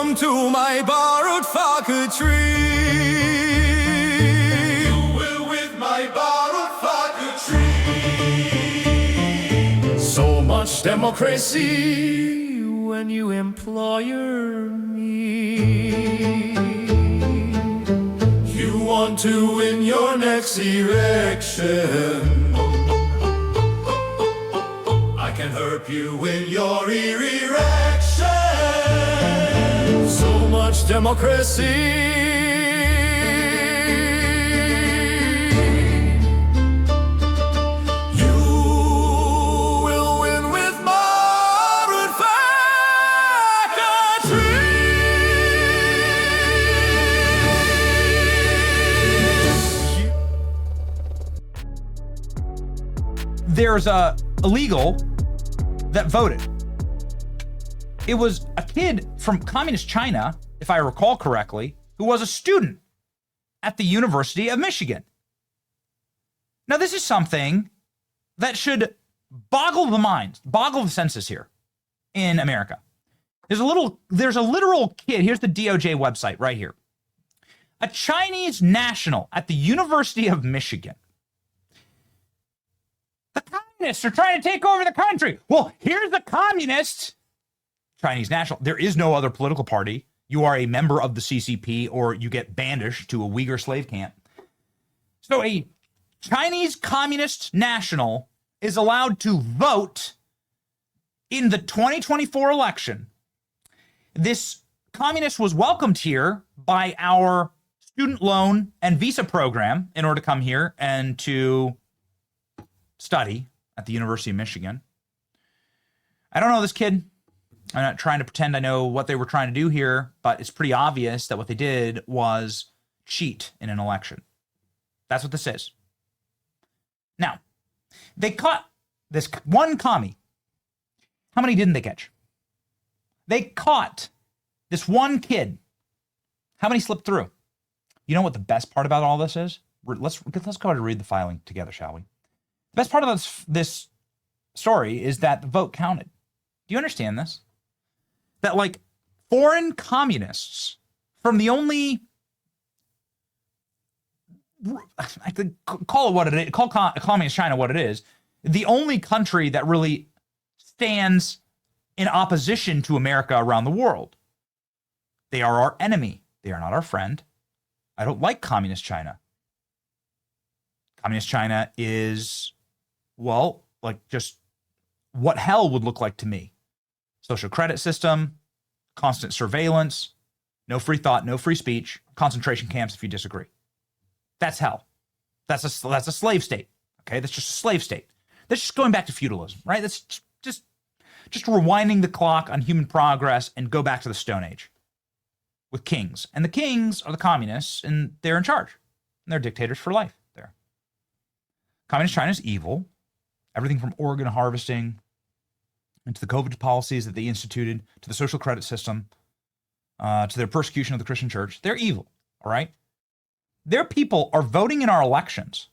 Welcome to my borrowed tree. You will with my borrowed tree. So much democracy when you employer me. You want to win your next election. I can help you win your erection. So much democracy. You will win with borrowed There's a illegal that voted. It was a kid from communist China, if I recall correctly, who was a student at the University of Michigan. Now, this is something that should boggle the mind, boggle the senses here in America. There's a literal kid. Here's the DOJ website right here. A Chinese national at the University of Michigan. The communists are trying to take over the country. Well, here's the communists. Chinese national. There is no other political party. You are a member of the CCP or you get banished to a Uyghur slave camp. So a Chinese communist national is allowed to vote in the 2024 election. This communist was welcomed here by our student loan and visa program in order to come here and to study at the University of Michigan. I don't know this kid. I'm not trying to pretend I know what they were trying to do here, but it's pretty obvious that what they did was cheat in an election. That's what this is. Now, they caught this one commie. How many didn't they catch? They caught this one kid. How many slipped through? You know what the best part about all this is? Let's go ahead and read the filing together, shall we? The best part of this story is that the vote counted. Do you understand this? That like foreign communists from the only, I could call it what it is, call communist China what it is, the only country that really stands in opposition to America around the world. They are our enemy. They are not our friend. I don't like communist China. Communist China is, well, like just what hell would look like to me. Social credit system, constant surveillance, no free thought, no free speech, concentration camps if you disagree. That's hell. That's a slave state. Okay, that's just a slave state. That's just going back to feudalism, right? That's just rewinding the clock on human progress and go back to the Stone Age with kings. And the kings are the communists, and they're in charge. And they're dictators for life there. Communist China is evil. Everything from organ harvesting and to the COVID policies that they instituted, to the social credit system, to their persecution of the Christian church. They're evil, all right? Their people are voting in our elections.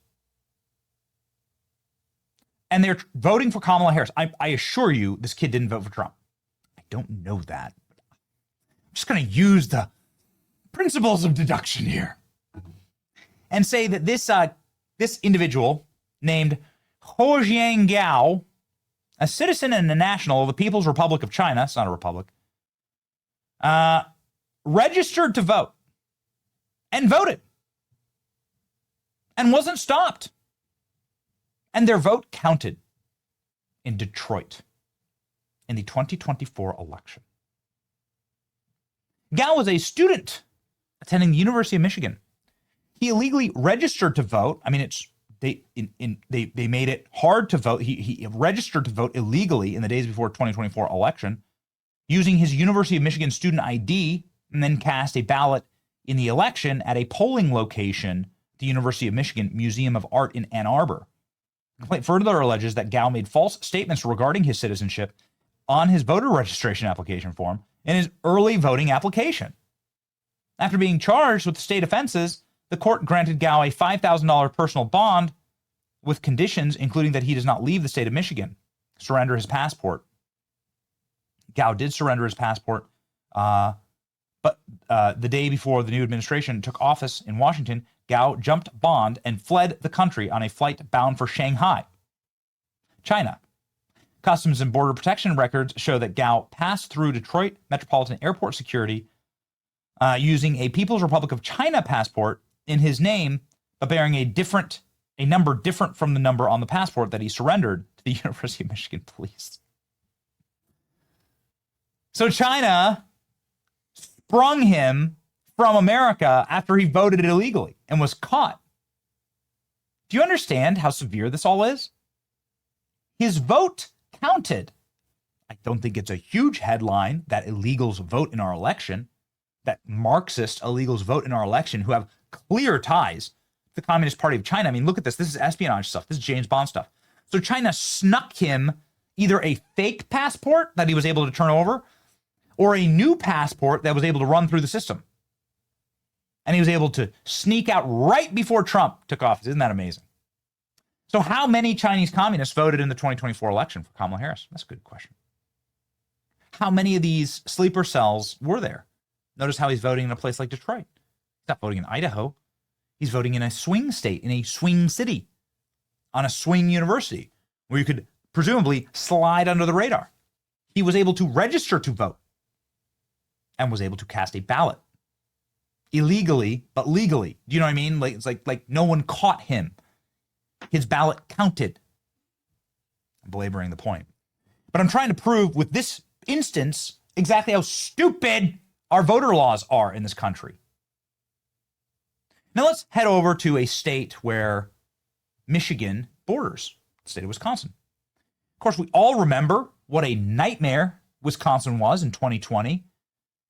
And they're voting for Kamala Harris. I assure you, this kid didn't vote for Trump. I don't know that. I'm just going to use the principles of deduction here and say that this individual named Ho Jiangao, a citizen and a national of the People's Republic of China, it's not a republic, registered to vote and voted and wasn't stopped. And their vote counted in Detroit in the 2024 election. Gao was a student attending the University of Michigan. He illegally registered to vote. I mean, they made it hard to vote. He registered to vote illegally in the days before 2024 election using his University of Michigan student ID, and then cast a ballot in the election at a polling location, the University of Michigan Museum of Art in Ann Arbor. The complaint further alleges that Gao made false statements regarding his citizenship on his voter registration application form in his early voting application. After being charged with the state offenses, the court granted Gao a $5,000 personal bond with conditions including that he does not leave the state of Michigan, surrender his passport. Gao did surrender his passport But the day before the new administration took office in Washington, Gao jumped bond and fled the country on a flight bound for Shanghai, China. Customs and Border Protection records show that Gao passed through Detroit Metropolitan Airport security using a People's Republic of China passport in his name, but bearing a number different from the number on the passport that he surrendered to the University of Michigan police. So China sprung him from America after he voted illegally and was caught. Do you understand how severe this all is? His vote counted. I don't think it's a huge headline that illegals vote in our election, that Marxist illegals vote in our election who have clear ties to the Communist Party of China. I mean, look at this. This is espionage stuff. This is James Bond stuff. So China snuck him either a fake passport that he was able to turn over or a new passport that was able to run through the system. And he was able to sneak out right before Trump took office. Isn't that amazing? So how many Chinese communists voted in the 2024 election for Kamala Harris? That's a good question. How many of these sleeper cells were there? Notice how he's voting in a place like Detroit. He's not voting in Idaho. He's voting in a swing state, in a swing city, on a swing university, where you could presumably slide under the radar. He was able to register to vote and was able to cast a ballot. Illegally, but legally. Do you know what I mean? Like, it's like no one caught him. His ballot counted. I'm belaboring the point. But I'm trying to prove with this instance exactly how stupid our voter laws are in this country. Now let's head over to a state where Michigan borders, the state of Wisconsin. Of course, we all remember what a nightmare Wisconsin was in 2020.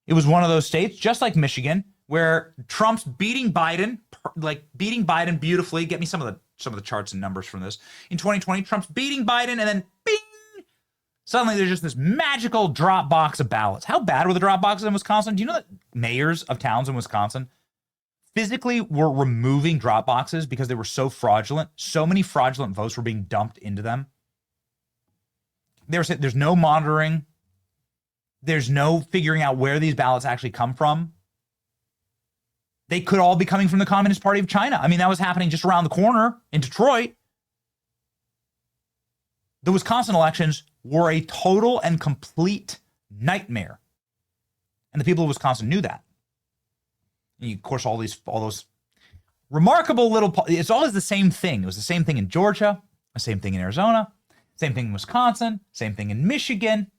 It was one of those states, just like Michigan, where Trump's beating Biden beautifully. Get me some of the charts and numbers from this. In 2020, Trump's beating Biden, and then bing! Suddenly there's just this magical drop box of ballots. How bad were the drop boxes in Wisconsin? Do you know that mayors of towns in Wisconsin physically were removing drop boxes because they were so fraudulent? So many fraudulent votes were being dumped into them. There's no monitoring. There's no figuring out where these ballots actually come from. They could all be coming from the Communist Party of China. I mean, that was happening just around the corner in Detroit. The Wisconsin elections were a total and complete nightmare. And the people of Wisconsin knew that. And of course, all those remarkable little, it's always the same thing. It was the same thing in Georgia, the same thing in Arizona, same thing in Wisconsin, same thing in Michigan.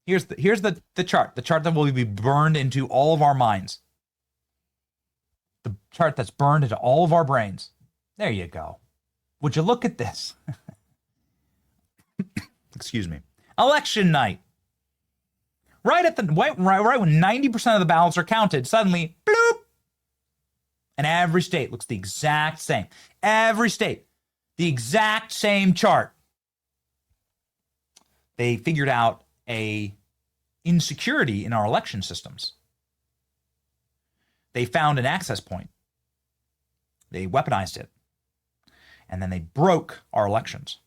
Here's the chart that will be burned into all of our minds. The chart that's burned into all of our brains. There you go. Would you look at this? Excuse me. Election night. Right when 90% of the ballots are counted, suddenly, bloop, and every state looks the exact same. Every state, the exact same chart. They figured out a insecurity in our election systems. They found an access point. They weaponized it. And then they broke our elections.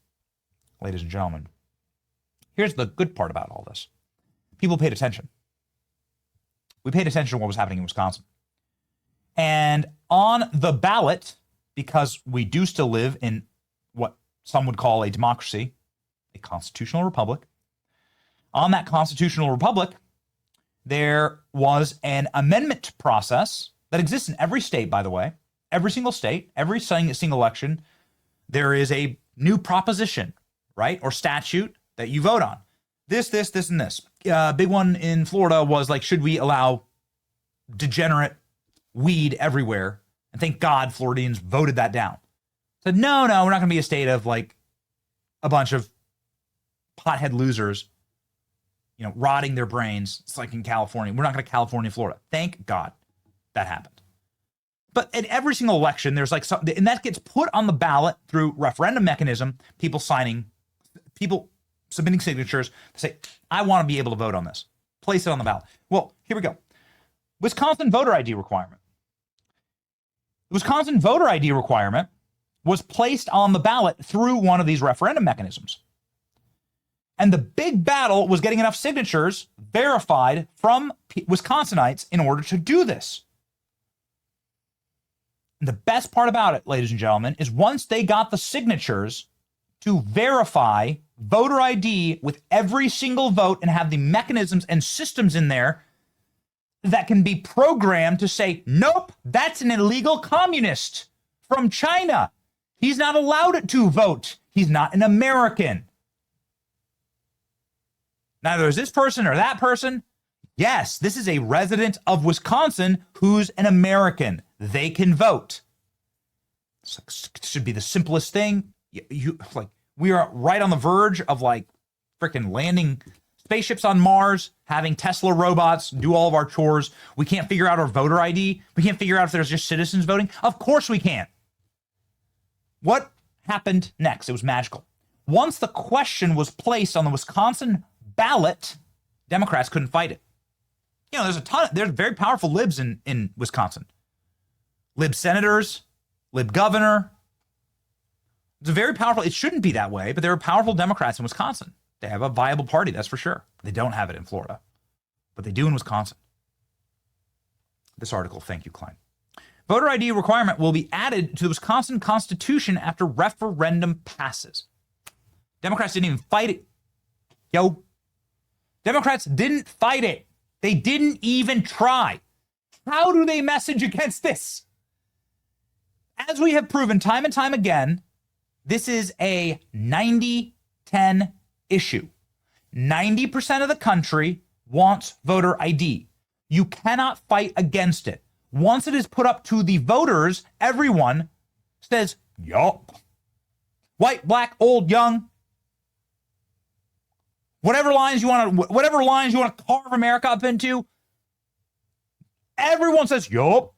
Ladies and gentlemen, here's the good part about all this. People paid attention. We paid attention to what was happening in Wisconsin. And on the ballot, because we do still live in what some would call a democracy, a constitutional republic, on that constitutional republic, there was an amendment process that exists in every state, by the way. Every single state, every single election, there is a new proposition, right? Or statute that you vote on. This, and this. Big one in Florida was like, should we allow degenerate weed everywhere? And thank God Floridians voted that down. Said, no, we're not going to be a state of like a bunch of pothead losers, rotting their brains. It's like in California. We're not going to California, Florida. Thank God that happened. But in every single election, there's like something, and that gets put on the ballot through referendum mechanism, people submitting signatures to say, I want to be able to vote on this. Place it on the ballot. Well, here we go. Wisconsin voter ID requirement. The Wisconsin voter ID requirement was placed on the ballot through one of these referendum mechanisms. And the big battle was getting enough signatures verified from Wisconsinites in order to do this. And the best part about it, ladies and gentlemen, is once they got the signatures to verify voter ID with every single vote and have the mechanisms and systems in there that can be programmed to say, nope, that's an illegal communist from China. He's not allowed to vote. He's not an American. Neither is this person or that person. Yes, this is a resident of Wisconsin who's an American. They can vote. It should be the simplest thing. We are right on the verge of freaking landing spaceships on Mars, having Tesla robots do all of our chores. We can't figure out our voter ID. We can't figure out if there's just citizens voting. Of course we can't. What happened next? It was magical. Once the question was placed on the Wisconsin ballot, Democrats couldn't fight it. There's very powerful libs in Wisconsin. Lib senators, lib governor. It's a very powerful, it shouldn't be that way, but there are powerful Democrats in Wisconsin. They have a viable party, that's for sure. They don't have it in Florida, but they do in Wisconsin. This article, thank you, Klein. Voter ID requirement will be added to the Wisconsin Constitution after referendum passes. Democrats didn't even fight it. Democrats didn't fight it. They didn't even try. How do they message against this? As we have proven time and time again, this is a 90-10 issue. 90% of the country wants voter ID. You cannot fight against it. Once it is put up to the voters, everyone says, yup. White, black, old, young. Whatever lines you want to carve America up into, everyone says, yup.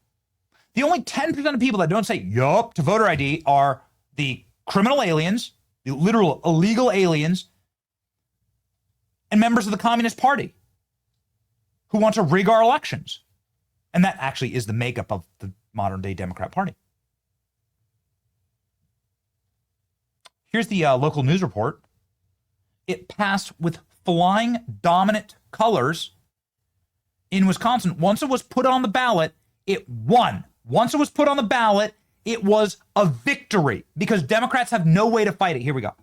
The only 10% of people that don't say yup to voter ID are the criminal aliens, the literal illegal aliens, and members of the Communist Party who want to rig our elections. And that actually is the makeup of the modern day Democrat Party. Here's the local news report. It passed with flying dominant colors in Wisconsin. Once it was put on the ballot, it won. Once it was put on the ballot, it was a victory because Democrats have no way to fight it. Here we go.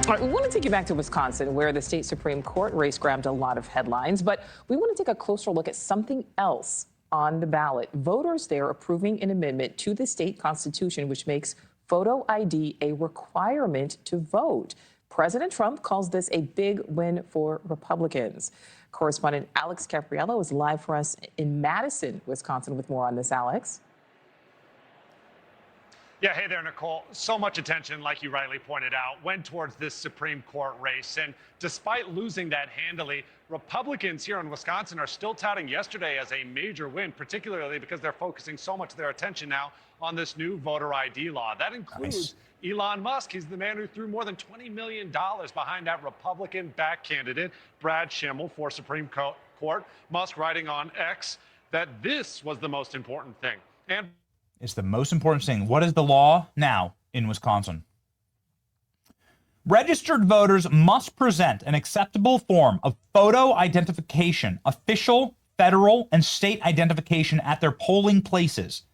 All right, we want to take you back to Wisconsin, where the state Supreme Court race grabbed a lot of headlines, but we want to take a closer look at something else on the ballot. Voters there approving an amendment to the state constitution, which makes photo ID a requirement to vote. President Trump calls this a big win for Republicans. Correspondent Alex Capriello is live for us in Madison, Wisconsin, with more on this. Alex. Yeah, hey there, Nicole. So much attention, like you rightly pointed out, went towards this Supreme Court race. And despite losing that handily, Republicans here in Wisconsin are still touting yesterday as a major win, particularly because they're focusing so much of their attention now on this new voter ID law. That includes Elon Musk. He's the man who threw more than $20 million behind that Republican-backed candidate, Brad Schimmel, for Supreme Court. Musk writing on X that this was the most important thing. And it's the most important thing. What is the law now in Wisconsin? Registered voters must present an acceptable form of photo identification, official, federal, and state identification at their polling places.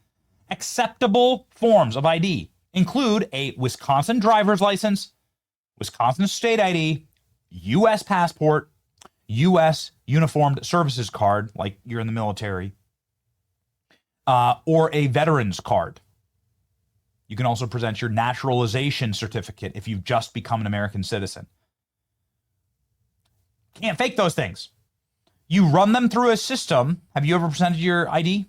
Acceptable forms of ID include a Wisconsin driver's license, Wisconsin state ID, U.S. passport, U.S. uniformed services card, like you're in the military, or a veteran's card. You can also present your naturalization certificate if you've just become an American citizen. Can't fake those things. You run them through a system. Have you ever presented your ID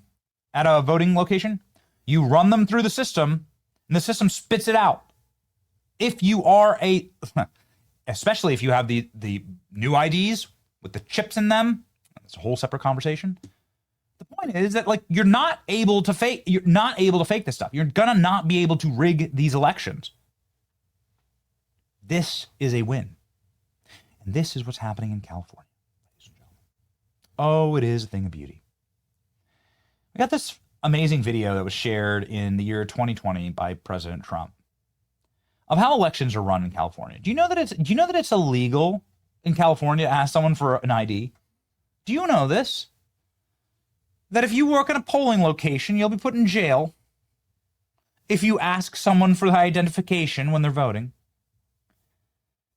at a voting location? You run them through the system, and the system spits it out. If you are especially if you have the new IDs with the chips in them, it's a whole separate conversation. The point is that you're not able to fake this stuff. You're gonna not be able to rig these elections. This is a win. And this is what's happening in California, ladies and gentlemen. Oh, it is a thing of beauty. We got this amazing video that was shared in the year 2020 by President Trump of how elections are run in California. Do you know that it's illegal in California to ask someone for an ID? Do you know this? That if you work in a polling location, you'll be put in jail if you ask someone for the identification when they're voting.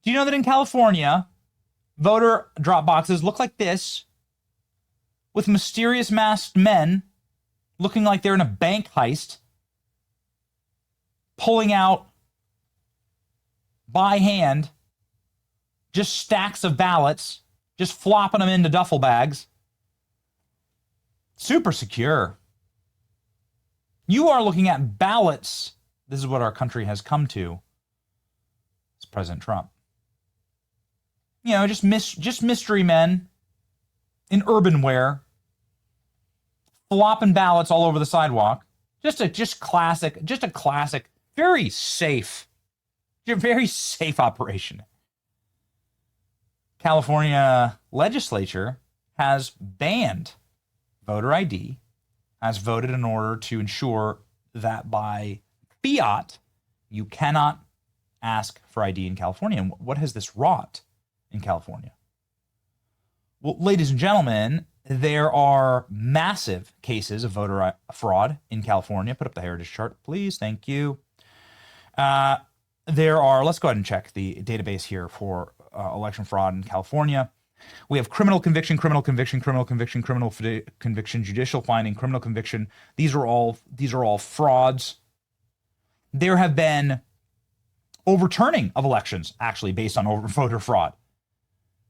Do you know that in California, voter drop boxes look like this, with mysterious masked men looking like they're in a bank heist, pulling out by hand just stacks of ballots, just flopping them into duffel bags? Super secure. You are looking at ballots. This is what our country has come to. It's President Trump. You know, just mystery men in urban wear, flopping ballots all over the sidewalk. Just a classic, very safe operation. California legislature has banned voter ID, has voted in order to ensure that by fiat, you cannot ask for ID in California. And what has this wrought in California? Well, ladies and gentlemen, there are massive cases of voter fraud in California. Put up the heritage chart, please. Thank you. Let's go ahead and check the database here for election fraud in California. We have criminal conviction, judicial finding, criminal conviction. These are all frauds. There have been overturning of elections, actually, based on voter fraud,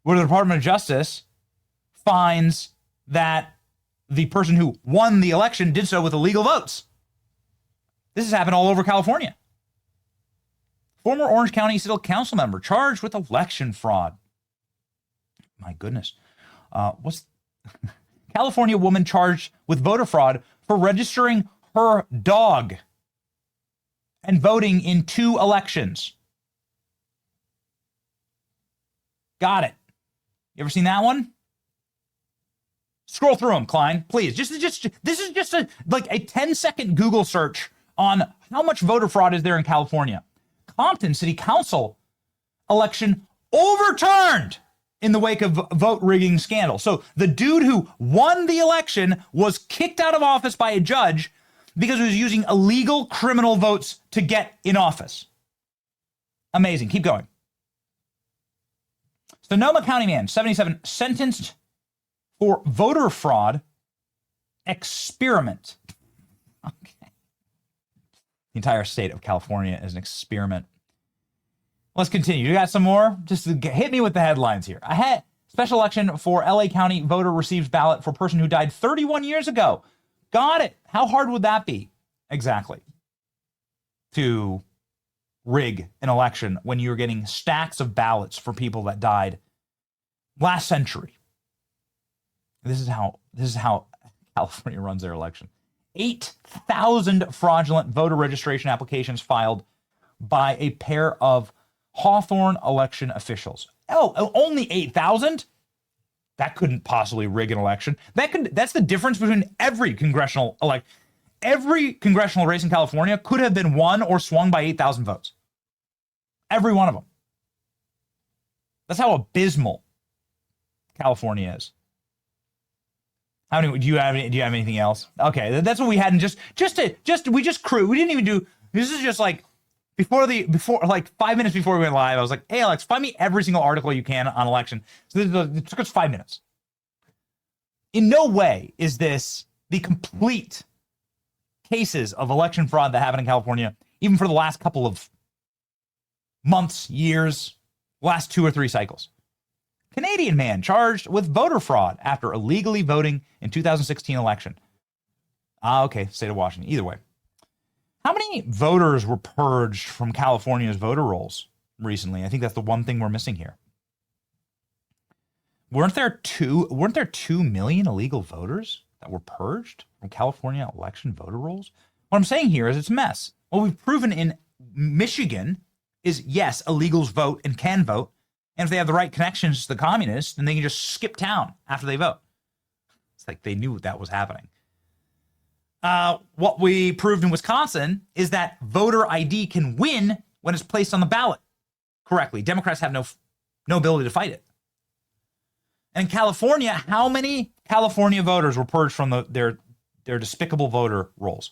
where the Department of Justice finds that the person who won the election did so with illegal votes. This has happened all over California. Former Orange County City Council member charged with election fraud. My goodness. California woman charged with voter fraud for registering her dog and voting in 2 elections. Got it. You ever seen that one? Scroll through them, Klein, please. This is just a 10-second Google search on how much voter fraud is there in California. Compton City Council election overturned in the wake of vote rigging scandal. So the dude who won the election was kicked out of office by a judge because he was using illegal criminal votes to get in office. Amazing. Keep going. Sonoma County man, 77, sentenced for voter fraud experiment. Okay. The entire state of California is an experiment. Let's continue. You got some more? Just hit me with the headlines here. Special election for LA County, voter receives ballot for person who died 31 years ago. Got it. How hard would that be? Exactly. To rig an election when you're getting stacks of ballots for people that died last century. This is how California runs their election. 8,000 fraudulent voter registration applications filed by a pair of Hawthorne election officials. Oh, only 8,000? That couldn't possibly rig an election. That's the difference between every congressional race in California could have been won or swung by 8,000 votes. Every one of them. That's how abysmal California is. How many do you have anything else? Okay, that's what we had. And we just crew. We didn't even do. This is just like before 5 minutes before we went live. I was like, hey Alex, find me every single article you can on election. So it took us 5 minutes. In no way is this the complete cases of election fraud that happened in California, even for the last couple of months, years, last 2 or 3 cycles. Canadian man charged with voter fraud after illegally voting in 2016 election. Okay, state of Washington. Either way. How many voters were purged from California's voter rolls recently? I think that's the one thing we're missing here. Weren't there 2 million illegal voters that were purged from California election voter rolls? What I'm saying here is it's a mess. What we've proven in Michigan is, yes, illegals vote and can vote. And if they have the right connections to the communists, then they can just skip town after they vote. It's like they knew that was happening. What we proved in Wisconsin is that voter ID can win when it's placed on the ballot correctly. Democrats have no ability to fight it. And in California, how many California voters were purged from their despicable voter rolls?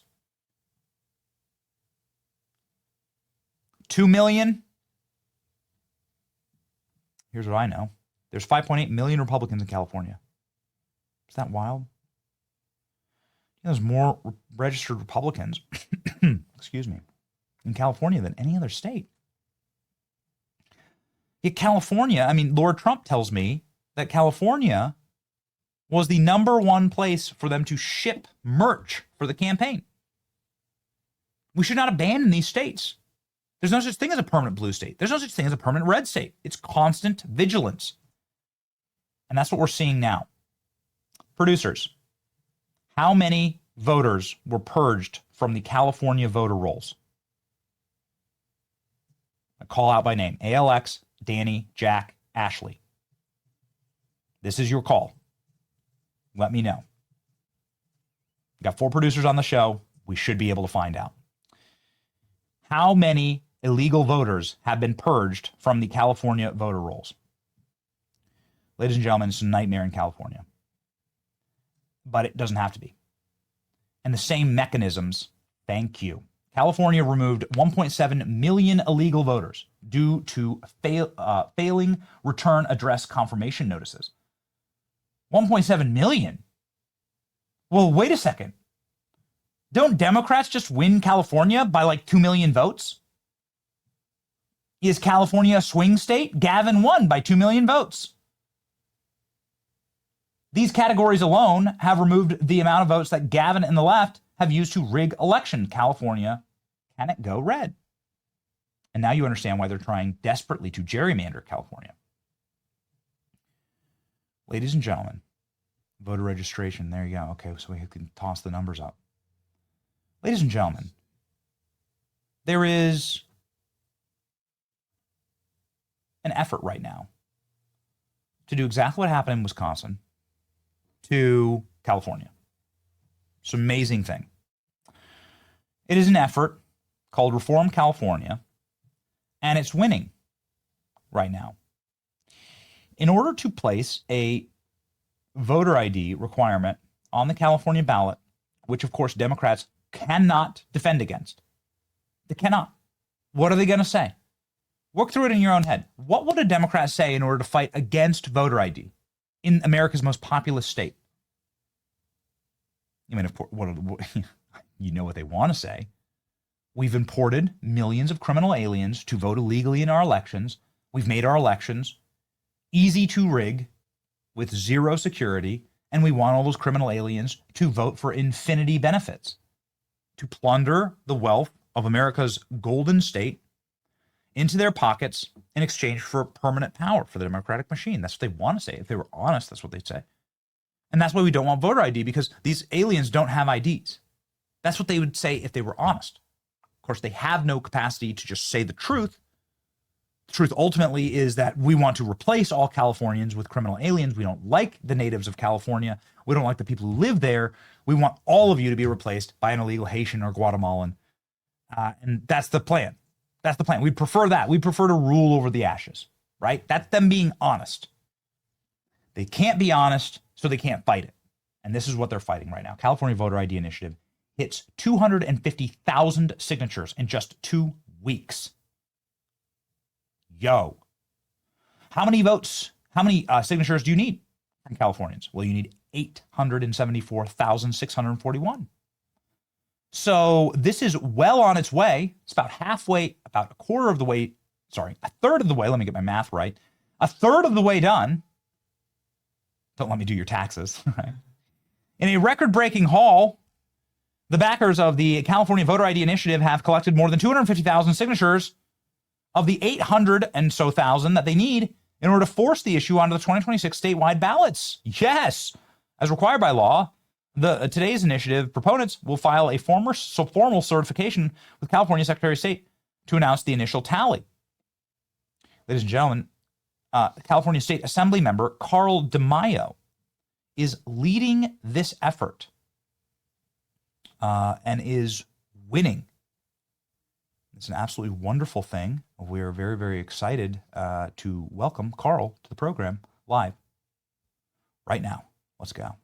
2 million? Here's what I know. There's 5.8 million Republicans in California. Is that wild? There's more registered Republicans, excuse me, in California than any other state. Yet California, Lord Trump tells me that California was the #1 place for them to ship merch for the campaign. We should not abandon these states. There's no such thing as a permanent blue state. There's no such thing as a permanent red state. It's constant vigilance. And that's what we're seeing now. Producers, how many voters were purged from the California voter rolls? I call out by name. ALX, Danny, Jack, Ashley. This is your call. Let me know. We got 4 producers on the show. We should be able to find out. How many illegal voters have been purged from the California voter rolls? Ladies and gentlemen, it's a nightmare in California. But it doesn't have to be. And the same mechanisms, thank you. California removed 1.7 million illegal voters due to failing return address confirmation notices. 1.7 million? Well, wait a second. Don't Democrats just win California by like 2 million votes? Is California a swing state? Gavin won by 2 million votes. These categories alone have removed the amount of votes that Gavin and the left have used to rig election. California, can it go red? And now you understand why they're trying desperately to gerrymander California. Ladies and gentlemen, voter registration, there you go. Okay, so we can toss the numbers up. Ladies and gentlemen, there is an effort right now to do exactly what happened in Wisconsin to California. It's an amazing thing. It is an effort called Reform California, and it's winning right now. In order to place a voter ID requirement on the California ballot, which of course Democrats cannot defend against, they cannot. What are they going to say? Work through it in your own head. What would a Democrat say in order to fight against voter ID in America's most populous state? Of course, you know what they want to say. We've imported millions of criminal aliens to vote illegally in our elections. We've made our elections easy to rig with zero security, and we want all those criminal aliens to vote for infinity benefits, to plunder the wealth of America's golden state into their pockets in exchange for permanent power for the Democratic machine. That's what they want to say. If they were honest, that's what they'd say. And that's why we don't want voter ID, because these aliens don't have IDs. That's what they would say if they were honest. Of course, they have no capacity to just say the truth. The truth ultimately is that we want to replace all Californians with criminal aliens. We don't like the natives of California. We don't like the people who live there. We want all of you to be replaced by an illegal Haitian or Guatemalan. And that's the plan. That's the plan. We prefer that. We prefer to rule over the ashes, right? That's them being honest. They can't be honest, so they can't fight it. And this is what they're fighting right now. California Voter ID Initiative hits 250,000 signatures in just 2 weeks. Yo. How many votes, how many signatures do you need from Californians? Well, you need 874,641. So this is well on its way. It's about halfway, about a third of the way. Let me get my math right. A third of the way done. Don't let me do your taxes. Right? In a record-breaking haul, the backers of the California Voter ID Initiative have collected more than 250,000 signatures of the 800 and so thousand that they need in order to force the issue onto the 2026 statewide ballots. Yes, as required by law, today's initiative proponents will file a formal certification with California Secretary of State to announce the initial tally. Ladies and gentlemen, California State Assembly member Carl DeMaio is leading this effort and is winning It's an absolutely wonderful thing. We're very, very excited to welcome Carl to the program live right now. Let's go.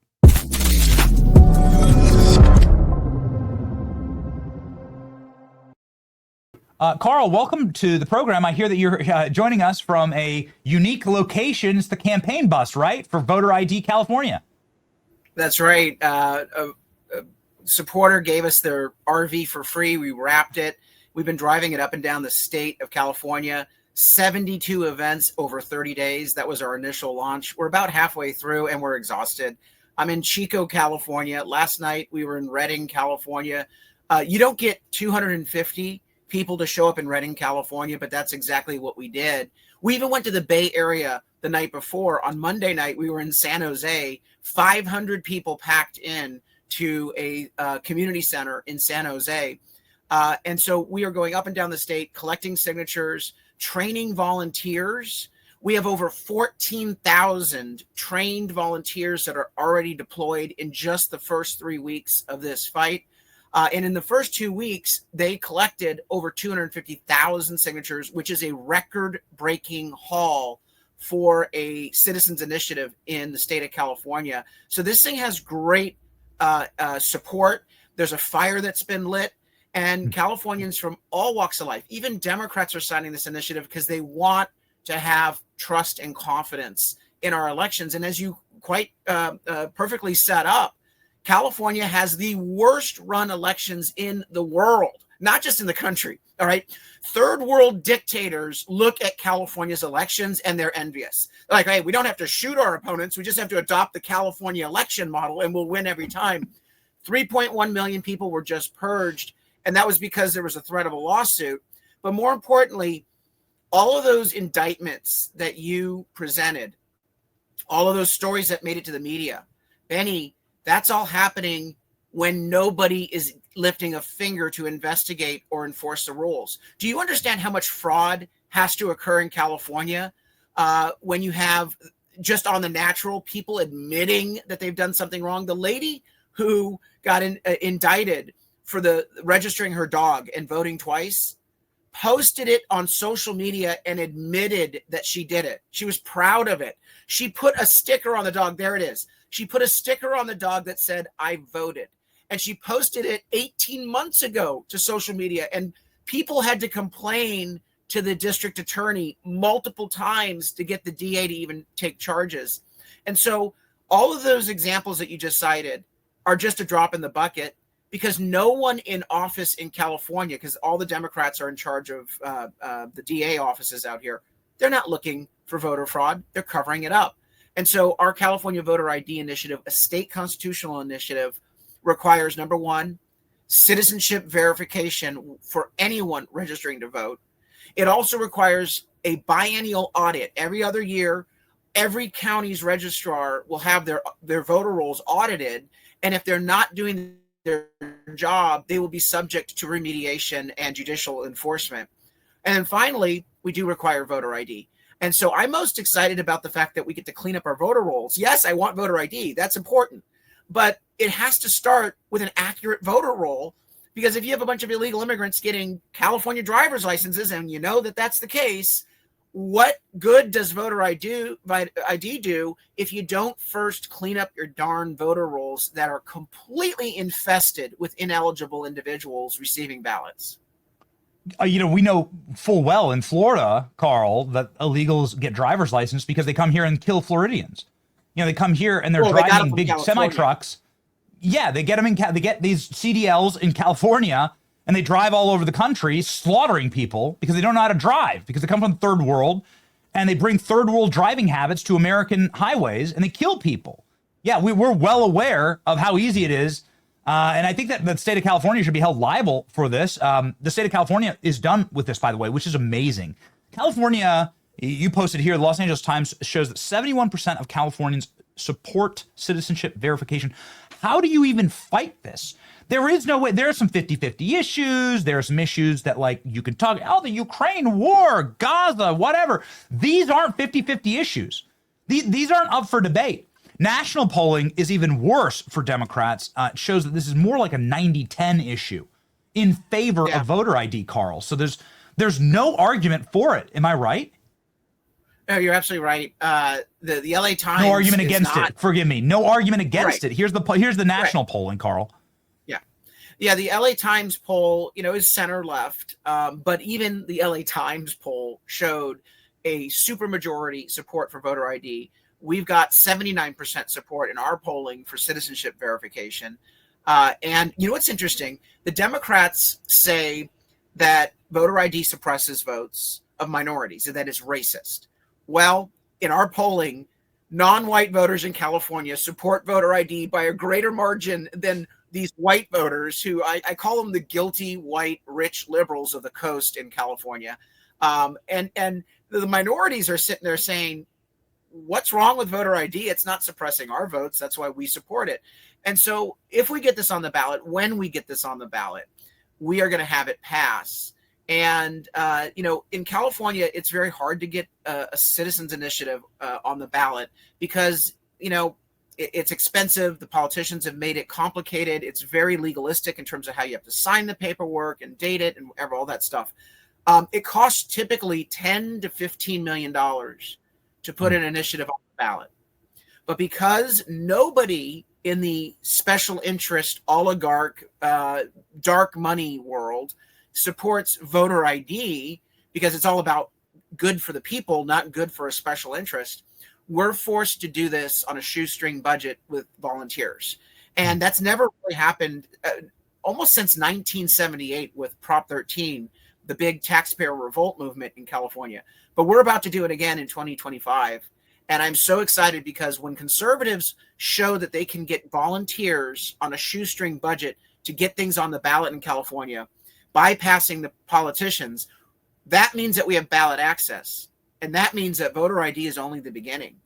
Carl, welcome to the program. I hear that you're joining us from a unique location. It's the campaign bus, right, for Voter ID California? That's right. A supporter gave us their RV for free. We wrapped it. We've been driving it up and down the state of California. 72 events over 30 days. That was our initial launch. We're about halfway through and we're exhausted. I'm in Chico, California. Last night we were in Redding, California. You don't get 250 people to show up in Redding, California, but that's exactly what we did. We even went to the Bay Area the night before. On Monday night, we were in San Jose, 500 people packed in to a community center in San Jose. And so we are going up and down the state, collecting signatures, training volunteers. We have over 14,000 trained volunteers that are already deployed in just the first 3 weeks of this fight. And in the first 2 weeks, they collected over 250,000 signatures, which is a record-breaking haul for a citizens initiative in the state of California. So this thing has great support. There's a fire that's been lit, and Californians from all walks of life, even Democrats, are signing this initiative because they want to have trust and confidence in our elections. And as you quite perfectly set up, California has the worst run elections in the world, not just in the country. All right. Third world dictators look at California's elections and they're envious. They're like, hey, we don't have to shoot our opponents. We just have to adopt the California election model and we'll win every time. 3.1 million people were just purged. And that was because there was a threat of a lawsuit. But more importantly, all of those indictments that you presented, all of those stories that made it to the media, Benny, that's all happening when nobody is lifting a finger to investigate or enforce the rules. Do you understand how much fraud has to occur in California when you have just on the natural people admitting that they've done something wrong? The lady who got indicted for registering her dog and voting twice posted it on social media and admitted that she did it. She was proud of it. She put a sticker on the dog. There it is. She put a sticker on the dog that said, I voted. And she posted it 18 months ago to social media. And people had to complain to the district attorney multiple times to get the DA to even take charges. And so all of those examples that you just cited are just a drop in the bucket because no one in office in California, because all the Democrats are in charge of the DA offices out here, they're not looking for voter fraud. They're covering it up. And so our California Voter ID initiative, a state constitutional initiative, requires, number one, citizenship verification for anyone registering to vote. It also requires a biennial audit. Every other year, every county's registrar will have their voter rolls audited. And if they're not doing their job, they will be subject to remediation and judicial enforcement. And then finally, we do require voter ID. And so I'm most excited about the fact that we get to clean up our voter rolls. Yes, I want voter ID. That's important. But it has to start with an accurate voter roll, because if you have a bunch of illegal immigrants getting California driver's licenses, and you know that that's the case, what good does voter ID do if you don't first clean up your darn voter rolls that are completely infested with ineligible individuals receiving ballots? We know full well in Florida, Carl, that illegals get driver's license because they come here and kill Floridians. They come here and they're driving big semi trucks. Yeah, they get them they get these CDLs in California and they drive all over the country slaughtering people because they don't know how to drive, because they come from the third world and they bring third world driving habits to American highways and they kill people. Yeah, we're well aware of how easy it is. And I think that the state of California should be held liable for this. The state of California is done with this, by the way, which is amazing. California, you posted here, the Los Angeles Times shows that 71% of Californians support citizenship verification. How do you even fight this? There is no way. There are some 50-50 issues. There are some issues that, like, you can talk, the Ukraine war, Gaza, whatever. These aren't 50-50 issues. These aren't up for debate. National polling is even worse for Democrats. It shows that this is more like a 90-10 issue. in favor of voter ID, Carl. So there's no argument for it. Am I right? No, you're absolutely right. The LA Times. No argument against it. Forgive me. No argument against it. Here's the national polling, Carl. Yeah, the LA Times poll, is center left, but even the LA Times poll showed a supermajority support for voter ID. We've got 79% support in our polling for citizenship verification. And what's interesting? The Democrats say that voter ID suppresses votes of minorities and that it's racist. Well, in our polling, non-white voters in California support voter ID by a greater margin than these white voters who I call them the guilty white rich liberals of the coast in California. And the minorities are sitting there saying, what's wrong with voter ID? It's not suppressing our votes. That's why we support it. And so if we get this on the ballot, when we get this on the ballot, we are going to have it pass. And, in California, it's very hard to get a citizens initiative on the ballot because, it's expensive. The politicians have made it complicated. It's very legalistic in terms of how you have to sign the paperwork and date it and all that stuff. It costs typically $10 to $15 million to put an initiative on the ballot. But because nobody in the special interest oligarch dark money world supports voter ID because it's all about good for the people, not good for a special interest, we're forced to do this on a shoestring budget with volunteers. And that's never really happened almost since 1978 with Prop 13, the big taxpayer revolt movement in California. But we're about to do it again in 2025. And I'm so excited because when conservatives show that they can get volunteers on a shoestring budget to get things on the ballot in California, bypassing the politicians, that means that we have ballot access. And that means that voter ID is only the beginning.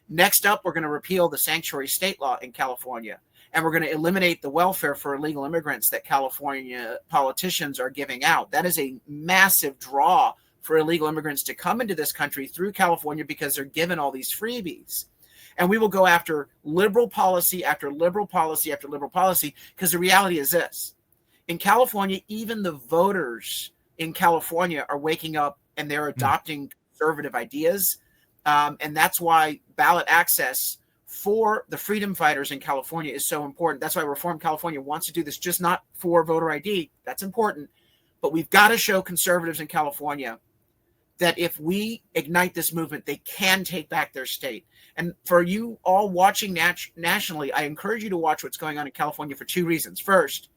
Next up, we're going to repeal the sanctuary state law in California. And we're going to eliminate the welfare for illegal immigrants that California politicians are giving out. That is a massive draw for illegal immigrants to come into this country through California because they're given all these freebies. And we will go after liberal policy after liberal policy after liberal policy because the reality is this. In California, even the voters in California are waking up and they're adopting conservative ideas. And that's why ballot access for the freedom fighters in California is so important. That's why Reform California wants to do this, just not for voter ID. That's important. But we've got to show conservatives in California that if we ignite this movement, they can take back their state. And for you all watching nationally, I encourage you to watch what's going on in California for two reasons. First,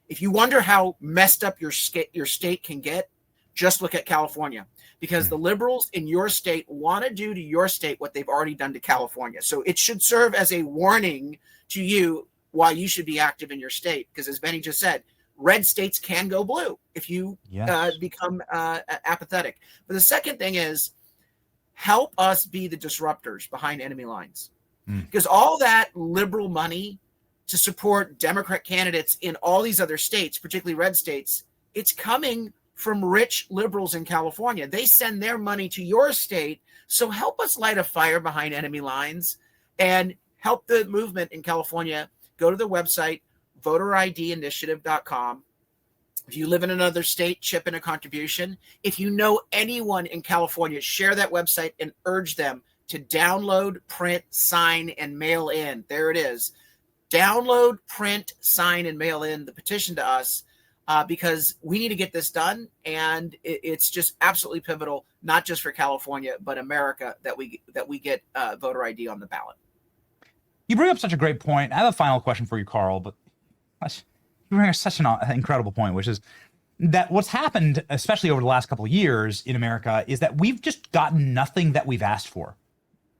if you wonder how messed up your state can get, just look at California. Because the liberals in your state want to do to your state what they've already done to California. So it should serve as a warning to you why you should be active in your state. Because as Benny just said, red states can go blue if you become apathetic. But the second thing is help us be the disruptors behind enemy lines. Because all that liberal money to support Democrat candidates in all these other states, particularly red states, it's coming from rich liberals in California. They send their money to your state. So help us light a fire behind enemy lines and help the movement in California. Go to the website, voteridinitiative.com. If you live in another state, chip in a contribution. If you know anyone in California, share that website and urge them to download, print, sign, and mail in. There it is. Download, print, sign, and mail in the petition to us. Because we need to get this done, and it's just absolutely pivotal, not just for California, but America, that we get voter ID on the ballot. You bring up such a great point. I have a final question for you, Carl, but you bring up such an incredible point, which is that what's happened, especially over the last couple of years in America, is that we've just gotten nothing that we've asked for.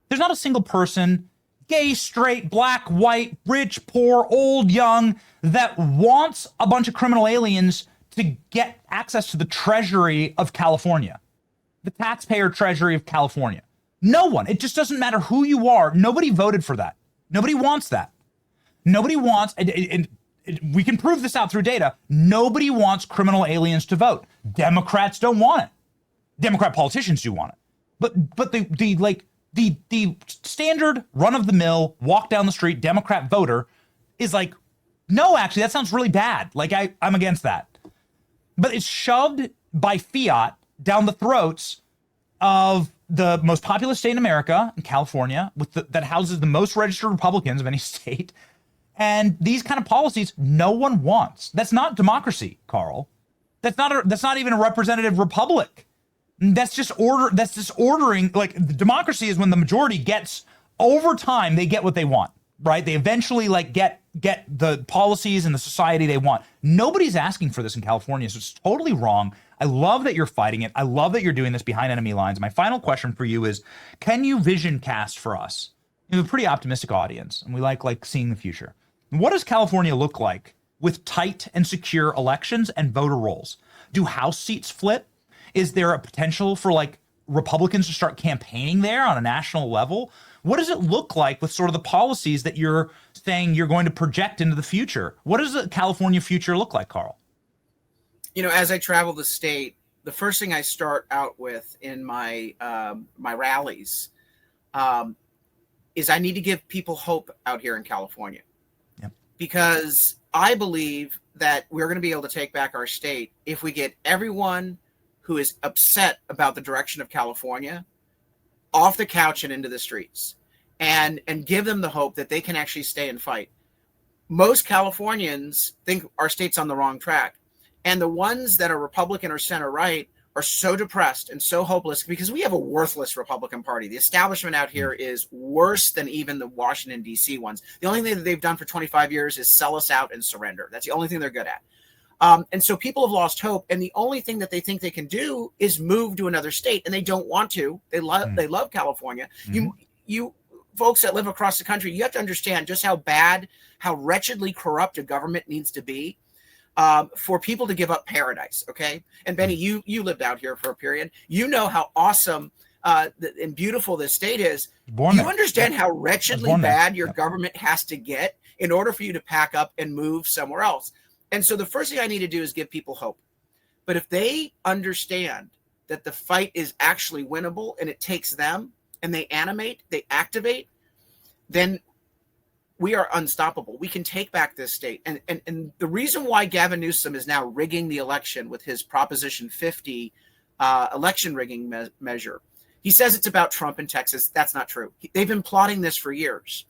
There's not a single person, gay, straight, black, white, rich, poor, old, young, that wants a bunch of criminal aliens to get access to the treasury of California, the taxpayer treasury of California. No one. It just doesn't matter who you are. Nobody voted for that. Nobody wants that. Nobody wants, and we can prove this out through data, nobody wants criminal aliens to vote. Democrats don't want it. Democrat politicians do want it. But the standard run-of-the-mill, walk down the street Democrat voter is like, no, actually, that sounds really bad. Like, I'm against that. but it's shoved by fiat down the throats of the most populous state in America, in California, that houses the most registered Republicans of any state. And these kind of policies no one wants. That's not democracy, Carl. That's not even a representative republic. That's just ordering. Like, democracy is when the majority gets, over time, they get what they want, right? They eventually get the policies and the society they want. Nobody's asking for this in California, so it's totally wrong. I love that you're fighting it. I love that you're doing this behind enemy lines. My final question for you is, can you vision cast for us? You have a pretty optimistic audience, and we like seeing the future. What does California look like with tight and secure elections and voter rolls? Do House seats flip? Is there a potential for Republicans to start campaigning there on a national level? What does it look like with sort of the policies that you're saying you're going to project into the future? What does the California future look like, Carl? You know, as I travel the state, the first thing I start out with in my my rallies is I need to give people hope out here in California. Yep. Because I believe that we're going to be able to take back our state if we get everyone who is upset about the direction of California off the couch and into the streets, and give them the hope that they can actually stay and fight. Most Californians think our state's on the wrong track. And the ones that are Republican or center right are so depressed and so hopeless because we have a worthless Republican Party. The establishment out here is worse than even the Washington, D.C. ones. The only thing that they've done for 25 years is sell us out and surrender. That's the only thing they're good at. And so people have lost hope. And the only thing that they think they can do is move to another state. And they don't want to. They love California. Mm-hmm. You folks that live across the country, you have to understand just how bad, how wretchedly corrupt a government needs to be for people to give up paradise. Okay. And Benny, you lived out here for a period. You know how awesome and beautiful this state is. You understand how wretchedly bad your government has to get in order for you to pack up and move somewhere else. And so the first thing I need to do is give people hope. But if they understand that the fight is actually winnable and it takes them and they animate, they activate, then we are unstoppable. We can take back this state. And the reason why Gavin Newsom is now rigging the election with his Proposition 50 election rigging measure, he says it's about Trump in Texas. That's not true. They've been plotting this for years.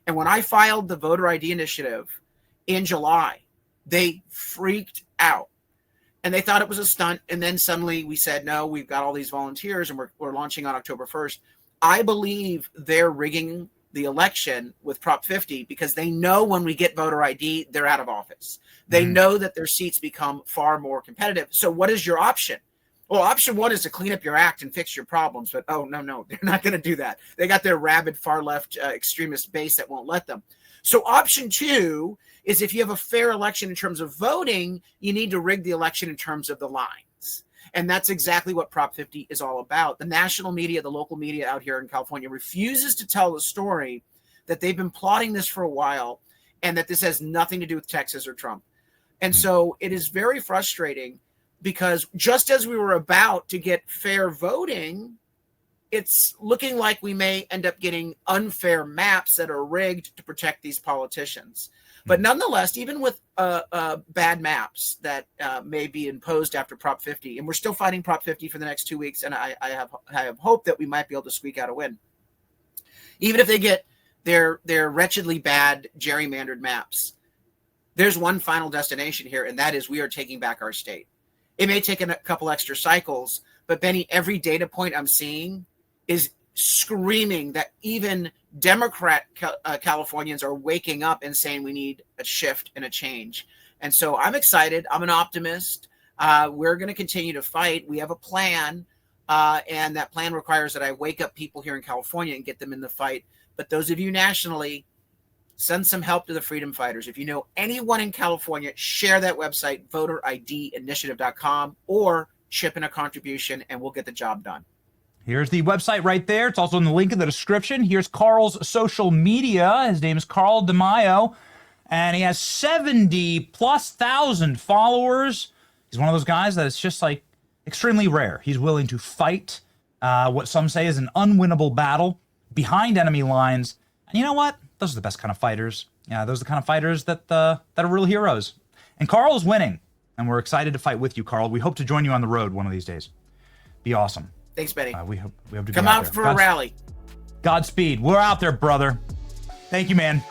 And when I filed the voter ID initiative in July, they freaked out and they thought it was a stunt. And then suddenly we said, no, we've got all these volunteers and we're launching on October 1st. I believe they're rigging the election with Prop 50 because they know when we get voter ID, they're out of office. They know that their seats become far more competitive. So what is your option? Well, option one is to clean up your act and fix your problems. But, oh, no, they're not going to do that. They got their rabid far left extremist base that won't let them. So option two is if you have a fair election in terms of voting, you need to rig the election in terms of the lines. And that's exactly what Prop 50 is all about. The national media, the local media out here in California refuses to tell the story that they've been plotting this for a while and that this has nothing to do with Texas or Trump. And so it is very frustrating because just as we were about to get fair voting, it's looking like we may end up getting unfair maps that are rigged to protect these politicians. But nonetheless, even with bad maps that may be imposed after Prop 50, and we're still fighting Prop 50 for the next 2 weeks, and I have hope that we might be able to squeak out a win. Even if they get their wretchedly bad gerrymandered maps, there's one final destination here, and that is we are taking back our state. It may take a couple extra cycles, but Benny, every data point I'm seeing is screaming that even Democrat Californians are waking up and saying we need a shift and a change. And so I'm excited. I'm an optimist. We're going to continue to fight. We have a plan, and that plan requires that I wake up people here in California and get them in the fight. But those of you nationally, send some help to the freedom fighters. If you know anyone in California, share that website, voteridinitiative.com, or chip in a contribution, and we'll get the job done. Here's the website right there. It's also in the link in the description. Here's Carl's social media. His name is Carl DeMaio, and he has 70,000+ followers. He's one of those guys that it's just like extremely rare. He's willing to fight what some say is an unwinnable battle behind enemy lines. And you know what? Those are the best kind of fighters. Yeah, those are the kind of fighters that are real heroes. And Carl is winning. And we're excited to fight with you, Carl. We hope to join you on the road one of these days. Be awesome. Thanks, Benny. We hope to come be out there. for a rally. Godspeed. We're out there, brother. Thank you, man.